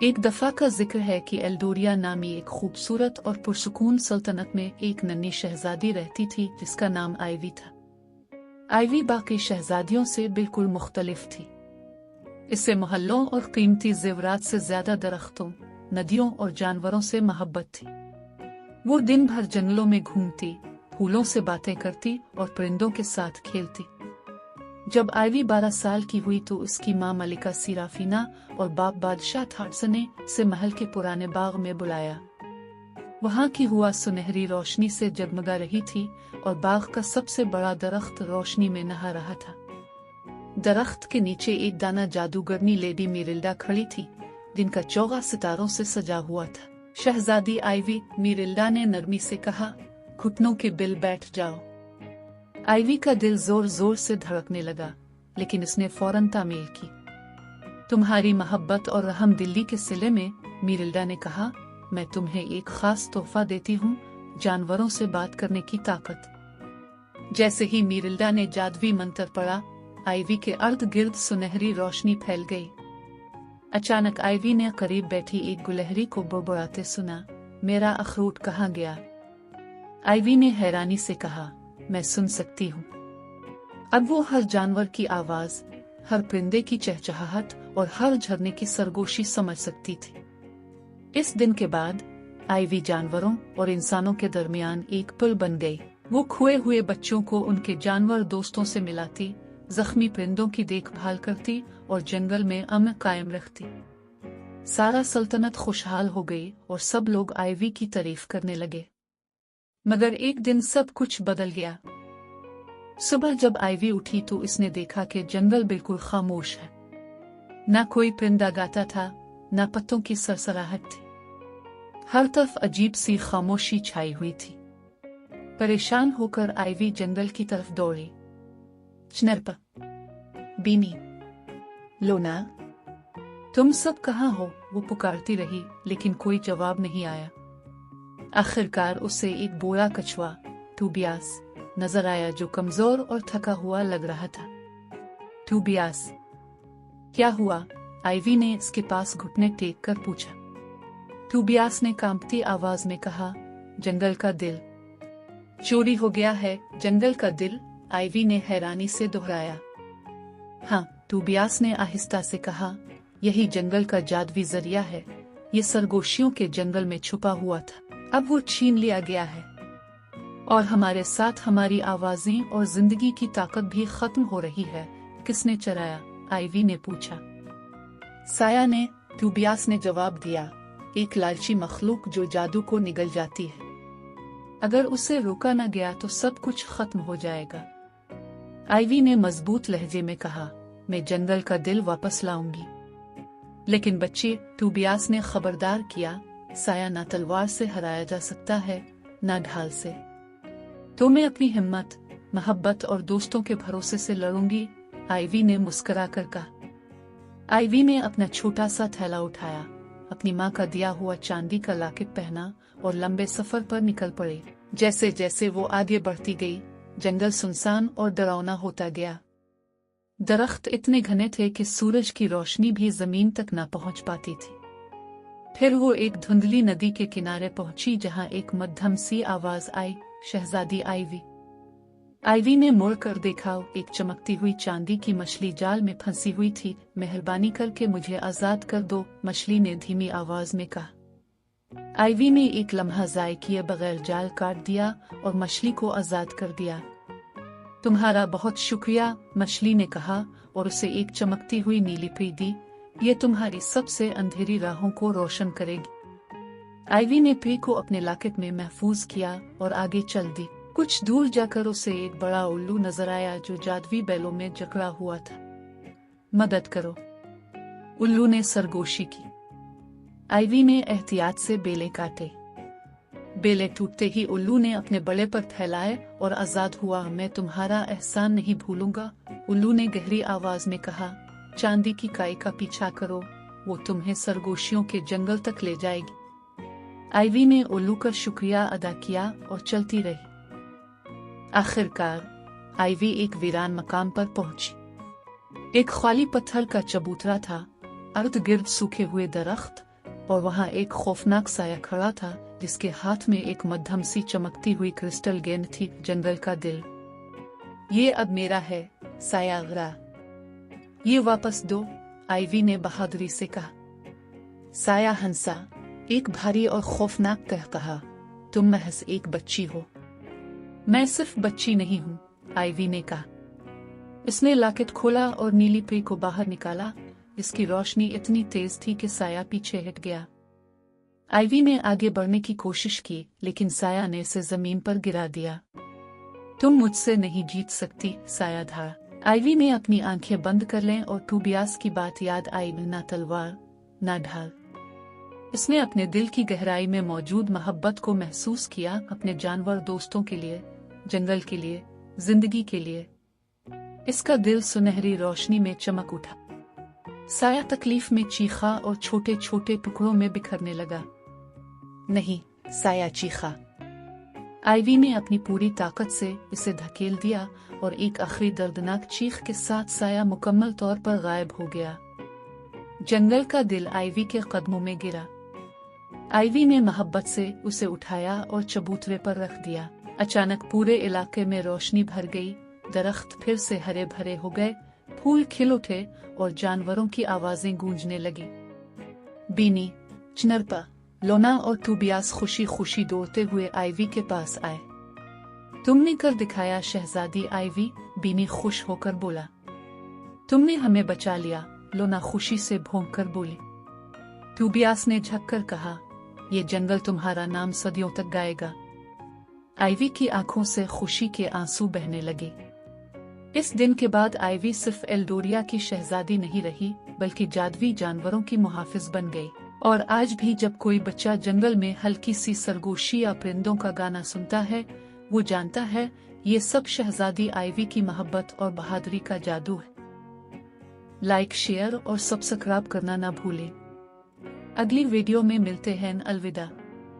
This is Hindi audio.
एक दफा का जिक्र है कि एल्डोरिया नामी एक खूबसूरत और पुरसुकून सल्तनत में एक नन्ही शहजादी रहती थी जिसका नाम आइवी था। आइवी बाकी शहजादियों से बिल्कुल मुख्तलिफ थी। इसे मोहल्लों और कीमती जेवरात से ज्यादा दरख्तों, नदियों और जानवरों से मोहब्बत थी। वो दिन भर जंगलों में घूमती, फूलों से बातें करती और परिंदों के साथ खेलती। जब आइवी 12 साल की हुई तो उसकी माँ मलिका सिराफिना और बाप बादशाह थाट्स ने से महल के पुराने बाग में बुलाया। वहाँ की हुआ सुनहरी रोशनी से जगमगा रही थी और बाग का सबसे बड़ा दरख्त रोशनी में नहा रहा था। दरख्त के नीचे एक दाना जादूगरनी लेडी मिरिल्डा खड़ी थी, जिनका चौगा सितारों से सजा हुआ था। शहजादी आइवी, मिरिल्डा ने नरमी से कहा, घुटनों के बिल बैठ जाओ। आइवी का दिल जोर जोर से धड़कने लगा, लेकिन उसने फौरन तामील की। तुम्हारी मोहब्बत और रहम दिल्ली के सिले में, मिरिल्डा ने कहा, मैं तुम्हें एक खास तोहफा देती हूँ, जानवरों से बात करने की ताकत। जैसे ही मिरिल्डा ने जादुई मंत्र पढ़ा, आइवी के अर्ध गिर्द सुनहरी रोशनी फैल गई। अचानक आइवी ने करीब बैठी एक गुलहरी को बुड़बुड़ाते सुना, मेरा अखरूट कहाँ गया? आइवी ने हैरानी से कहा, मैं सुन सकती हूँ। अब वो हर जानवर की आवाज, हर परिंदे की चहचहाहट और हर झरने की सरगोशी समझ सकती थी। इस दिन के बाद आइवी जानवरों और इंसानों के दरमियान एक पुल बन गई। वो खोए हुए बच्चों को उनके जानवर दोस्तों से मिलाती, जख्मी परिंदों की देखभाल करती और जंगल में अमन कायम रखती। सारा सल्तनत खुशहाल हो गई और सब लोग आइवी की तारीफ करने लगे। मगर एक दिन सब कुछ बदल गया। सुबह जब आइवी उठी तो इसने देखा कि जंगल बिल्कुल खामोश है। ना कोई परिंदा गाता था, ना पत्तों की सरसराहट थी। हर तरफ अजीब सी खामोशी छाई हुई थी। परेशान होकर आइवी जंगल की तरफ दौड़ी। चनरपा, बीनी, लोना, तुम सब कहाँ हो? वो पुकारती रही, लेकिन कोई जवाब नहीं आया। आखिरकार उसे एक बोरा कछुआ, टूबियास, नजर आया जो कमजोर और थका हुआ लग रहा था। टूबियास, क्या हुआ? आइवी ने इसके पास घुटने टेक कर पूछा। टूबियास ने कांपती आवाज में कहा, जंगल का दिल चोरी हो गया है। जंगल का दिल? आइवी ने हैरानी से दोहराया। हाँ, टूबियास ने आहिस्ता से कहा, यही जंगल का जादुई जरिया है। ये सरगोशियों के जंगल में छुपा हुआ था, अब वो छीन लिया गया है और हमारे साथ हमारी आवाजें और जिंदगी की ताकत भी खत्म हो रही है। किसने चराया? आइवी ने पूछा। साया ने, टूबियास ने जवाब दिया, एक लालची मखलूक जो जादू को निगल जाती है। अगर उसे रोका न गया तो सब कुछ खत्म हो जाएगा। आइवी ने मजबूत लहजे में कहा, मैं जंगल का दिल वापस लाऊंगी। लेकिन बच्चे, टूबियास ने खबरदार किया, साया ना तलवार से हराया जा सकता है, ना ढाल से। तो मैं अपनी हिम्मत, मोहब्बत और दोस्तों के भरोसे से लड़ूंगी, आइवी ने मुस्कुरा कर कहा। आइवी ने अपना छोटा सा थैला उठाया, अपनी माँ का दिया हुआ चांदी का लॉकेट पहना और लंबे सफर पर निकल पड़े। जैसे जैसे वो आगे बढ़ती गई, जंगल सुनसान और डरावना होता गया। दरख्त इतने घने थे कि सूरज की रोशनी भी जमीन तक न पहुंच पाती थी। फिर वो एक धुंधली नदी के किनारे पहुंची जहां एक मध्यम सी आवाज आई, शहजादी आइवी। आइवी ने मुड़ कर देखा, एक चमकती हुई चांदी की मछली जाल में फंसी हुई थी। मेहरबानी करके मुझे आजाद कर दो, मछली ने धीमी आवाज में कहा। आइवी ने एक लम्हा ज़ाय किए बगैर जाल काट दिया और मछली को आजाद कर दिया। तुम्हारा बहुत शुक्रिया, मछली ने कहा और उसे एक चमकती हुई नीली परी दी। ये तुम्हारी सबसे अंधेरी राहों को रोशन करेगी। आइवी ने परी को अपने लॉकेट में महफूज किया और आगे चल दी। कुछ दूर जाकर उसे एक बड़ा उल्लू नजर आया जो जादुई बैलों में जकड़ा हुआ था। मदद करो, उल्लू ने सरगोशी की। आइवी ने एहतियात से बेले काटे। बेले टूटते ही उल्लू ने अपने बड़े पर फैलाए और आजाद हुआ। मैं तुम्हारा एहसान नहीं भूलूंगा, उल्लू ने गहरी आवाज में कहा। चांदी की काई का पीछा करो, वो तुम्हें सरगोशियों के जंगल तक ले जाएगी। आइवी ने उल्लू का शुक्रिया अदा किया और चलती रही। आखिरकार आइवी एक वीरान मकाम पर पहुंची। एक खाली पत्थर का चबूतरा था, अर्ध गिर्द सूखे हुए दरख्त, और वहाँ एक खौफनाक साया खड़ा था जिसके हाथ में एक मध्यम सी चमकती हुई क्रिस्टल गेंद थी। जनरल का दिल। ये अब मेरा है, साया गरा। ये वापस दो, आइवी ने बहादुरी से कहा। साया हंसा, एक भारी और खौफनाक कहा, तुम महज एक बच्ची हो। मैं सिर्फ बच्ची नहीं हूँ, आइवी ने कहा। इसने लॉकेट खोला और नीली पे को बाहर निकाला। इसकी रोशनी इतनी तेज थी कि साया पीछे हट गया। आइवी ने आगे बढ़ने की कोशिश की, लेकिन साया ने इसे जमीन पर गिरा दिया। तुम मुझसे नहीं जीत सकती, साया था। आइवी ने अपनी आंखें बंद कर लें और टूबियास की बात याद आई, ना तलवार ना ढाल। इसने अपने दिल की गहराई में मौजूद मोहब्बत को महसूस किया, अपने जानवर दोस्तों के लिए, जंगल के लिए, जिंदगी के लिए। इसका दिल सुनहरी रोशनी में चमक उठा। साया तकलीफ में चीखा और छोटे छोटे टुकड़ों में बिखरने लगा। नहीं, साया चीखा। आइवी ने अपनी पूरी ताकत से इसे धकेल दिया और एक आखिरी दर्दनाक चीख के साथ साया मुकम्मल तौर पर गायब हो गया। जंगल का दिल आइवी के कदमों में गिरा। आइवी ने मोहब्बत से उसे उठाया और चबूतरे पर रख दिया। अचानक पूरे इलाके में रोशनी भर गई। दरख्त फिर से हरे भरे हो गए, फूल खिल उठे और जानवरों की आवाजें गूंजने लगी। बीनी, चनरपा, लोना और टूबियास खुशी खुशी दौड़ते हुए आइवी के पास आए। तुमने कर दिखाया शहजादी आइवी, बीनी खुश होकर बोला। तुमने हमें बचा लिया, लोना खुशी से भौंक कर बोली। टूबियास ने झककर कहा, ये जंगल तुम्हारा नाम सदियों तक गाएगा। आइवी की आंखों से खुशी के आंसू बहने लगे। इस दिन के बाद आइवी सिर्फ एल्डोरिया की शहजादी नहीं रही, बल्कि जादुई जानवरों की मुहाफिज बन गई। और आज भी जब कोई बच्चा जंगल में हल्की सी सरगोशी या परिंदों का गाना सुनता है, वो जानता है ये सब शहजादी आइवी की मोहब्बत और बहादुरी का जादू है। लाइक, शेयर और सब्सक्राइब करना ना भूलें। अगली वीडियो में मिलते हैं। अलविदा।